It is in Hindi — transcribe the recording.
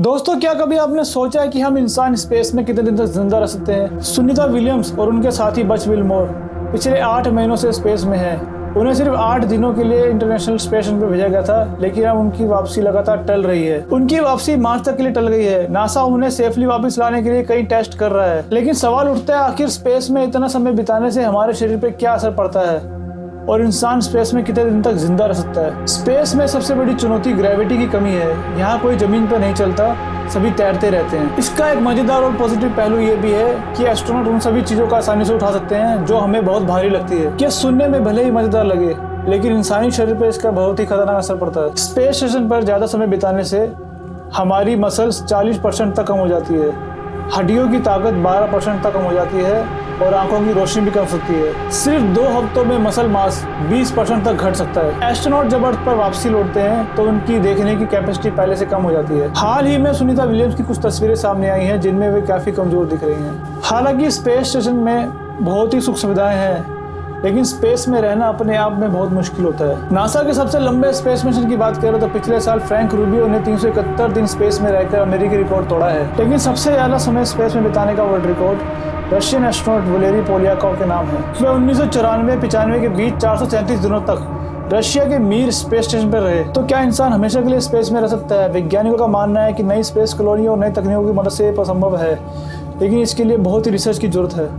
दोस्तों, क्या कभी आपने सोचा है कि हम इंसान स्पेस में कितने दिन तक जिंदा रह सकते हैं? सुनीता विलियम्स और उनके साथी बच विलमोर पिछले 8 महीनों से स्पेस में हैं। उन्हें सिर्फ 8 दिनों के लिए इंटरनेशनल स्पेस स्टेशन पर भेजा गया था, लेकिन अब उनकी वापसी लगातार टल रही है। उनकी वापसी मार्च तक के लिए टल गई है। नासा उन्हें सेफली वापस लाने के लिए कई टेस्ट कर रहा है, लेकिन सवाल उठता है, आखिर स्पेस में इतना समय बिताने से हमारे शरीर पर क्या असर पड़ता है और इंसान स्पेस में कितने दिन तक जिंदा रह सकता है? स्पेस में सबसे बड़ी चुनौती ग्रेविटी की कमी है। यहाँ कोई जमीन पर नहीं चलता, सभी तैरते रहते हैं। इसका एक मजेदार और पॉजिटिव पहलू ये भी है कि एस्ट्रोनॉट उन सभी चीजों का आसानी से उठा सकते हैं जो हमें बहुत भारी लगती है। कि सुनने में भले ही मजेदार लगे, लेकिन इंसानी शरीर पर इसका बहुत ही खतरनाक असर पड़ता है। स्पेस स्टेशन पर ज्यादा समय बिताने से हमारी मसल्स 40% तक कम हो जाती है, हड्डियों की ताकत 12% तक कम हो जाती है और आंखों की रोशनी भी कम सकती है। सिर्फ 2 हफ्तों में मसल मास 20% तक घट सकता है। एस्ट्रोनॉट जब अर्थ पर वापसी लौटते हैं तो उनकी देखने की कैपेसिटी पहले से कम हो जाती है। हाल ही में सुनीता विलियम्स की कुछ तस्वीरें सामने आई हैं जिनमें वे काफी कमजोर दिख रही हैं। हालांकि स्पेस स्टेशन में बहुत ही सुख सुविधाएं हैं, लेकिन स्पेस में रहना अपने आप में बहुत मुश्किल होता है। नासा के सबसे लंबे स्पेस मिशन की बात करें तो पिछले साल फ्रैंक रूबियो ने 371 दिन स्पेस में रहकर अमेरिकी रिकॉर्ड तोड़ा है। लेकिन सबसे ज्यादा समय स्पेस में बिताने का world record Russian astronaut Valeri Polyakov के नाम है। वे 1994-95 के बीच 437 दिनों तक रशिया के मीर स्पेस स्टेशन पर रहे। तो क्या इंसान हमेशा के लिए स्पेस में रह सकता है? वैज्ञानिकों का मानना है कि नई स्पेस कॉलोनी और नई तकनीकों की मदद से संभव है, लेकिन इसके लिए बहुत ही रिसर्च की जरूरत है।